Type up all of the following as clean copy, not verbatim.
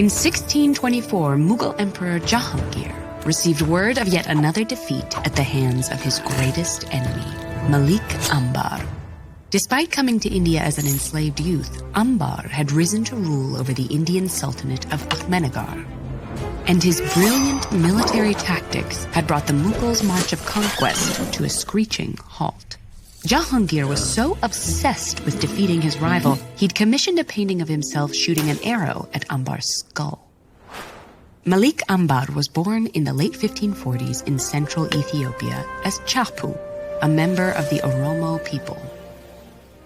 In 1624, Mughal Emperor Jahangir received word of yet another defeat at the hands of his greatest enemy, Malik Ambar. Despite coming to India as an enslaved youth, Ambar had risen to rule over the Indian Sultanate of Ahmednagar. And his brilliant military tactics had brought the Mughals' march of conquest to a screeching halt. Jahangir was so obsessed with defeating his rival, he'd commissioned a painting of himself shooting an arrow at Ambar's skull. Malik Ambar was born in the late 1540s in central Ethiopia as Chapu, a member of the Oromo people.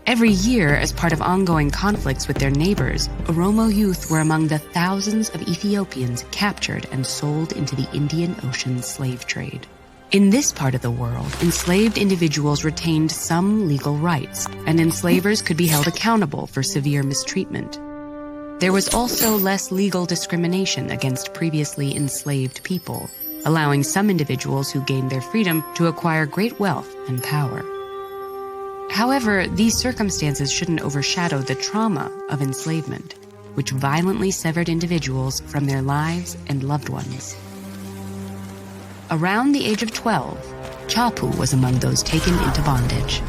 Every year, as part of ongoing conflicts with their neighbors, Oromo youth were among the thousands of Ethiopians captured and sold into the Indian Ocean slave trade. In this part of the world, enslaved individuals retained some legal rights, and enslavers could be held accountable for severe mistreatment. There was also less legal discrimination against previously enslaved people, allowing some individuals who gained their freedom to acquire great wealth and power. However, these circumstances shouldn't overshadow the trauma of enslavement, which violently severed individuals from their lives and loved ones. Around the age of 12, Chapu was among those taken into bondage.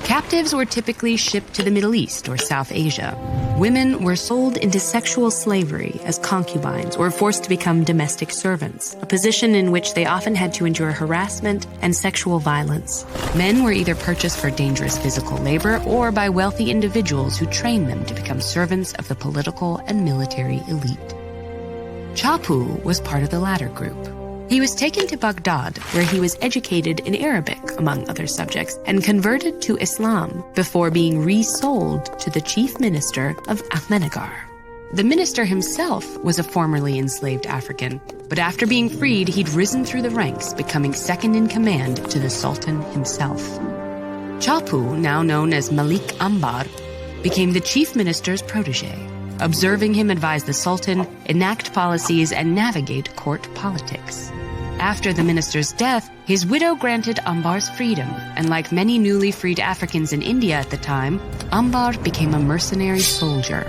Captives were typically shipped to the Middle East or South Asia. Women were sold into sexual slavery as concubines or forced to become domestic servants, a position in which they often had to endure harassment and sexual violence. Men were either purchased for dangerous physical labor or by wealthy individuals who trained them to become servants of the political and military elite. Chapu was part of the latter group. He was taken to Baghdad, where he was educated in Arabic, among other subjects, and converted to Islam before being resold to the chief minister of Ahmednagar. The minister himself was a formerly enslaved African, but after being freed, he'd risen through the ranks, becoming second in command to the Sultan himself. Chapu, now known as Malik Ambar, became the chief minister's protege, observing him advise the Sultan, enact policies, and navigate court politics. After the minister's death, his widow granted Ambar's freedom, and like many newly freed Africans in India at the time, Ambar became a mercenary soldier.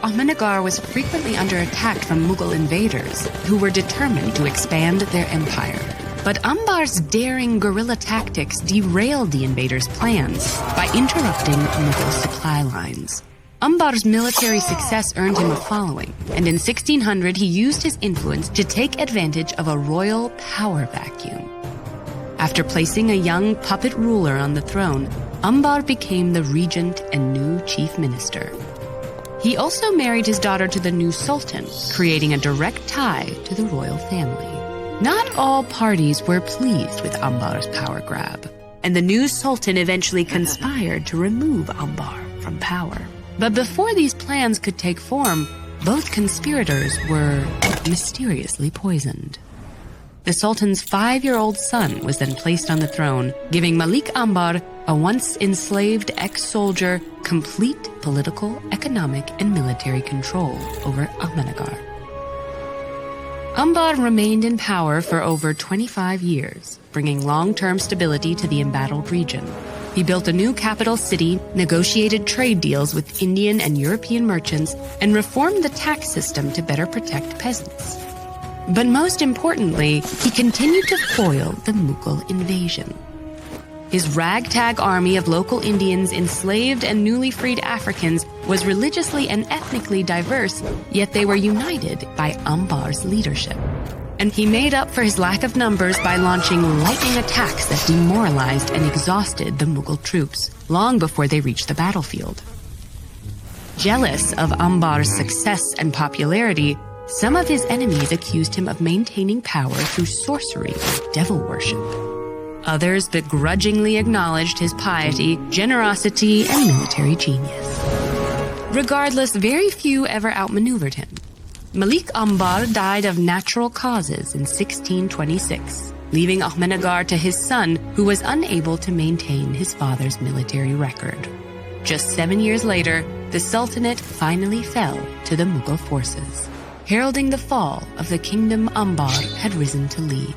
Ahmednagar was frequently under attack from Mughal invaders, who were determined to expand their empire. But Ambar's daring guerrilla tactics derailed the invaders' plans by interrupting Mughal supply lines. Ambar's military success earned him a following, and in 1600 he used his influence to take advantage of a royal power vacuum. After placing a young puppet ruler on the throne, Ambar became the regent and new chief minister. He also married his daughter to the new sultan, creating a direct tie to the royal family. Not all parties were pleased with Ambar's power grab, and the new sultan eventually conspired to remove Ambar from power. But before these plans could take form, both conspirators were mysteriously poisoned. The Sultan's 5-year-old son was then placed on the throne, giving Malik Ambar, a once enslaved ex-soldier, complete political, economic, and military control over Ahmednagar. Ambar remained in power for over 25 years, bringing long-term stability to the embattled region. He built a new capital city, negotiated trade deals with Indian and European merchants, and reformed the tax system to better protect peasants. But most importantly, he continued to foil the Mughal invasion. His ragtag army of local Indians, enslaved and newly freed Africans, was religiously and ethnically diverse, yet they were united by Ambar's leadership. And he made up for his lack of numbers by launching lightning attacks that demoralized and exhausted the Mughal troops, long before they reached the battlefield. Jealous of Ambar's success and popularity, some of his enemies accused him of maintaining power through sorcery and devil worship. Others begrudgingly acknowledged his piety, generosity, and military genius. Regardless, very few ever outmaneuvered him. Malik Ambar died of natural causes in 1626, leaving Ahmednagar to his son, who was unable to maintain his father's military record. Just 7 years later, the Sultanate finally fell to the Mughal forces, heralding the fall of the kingdom Ambar had risen to lead.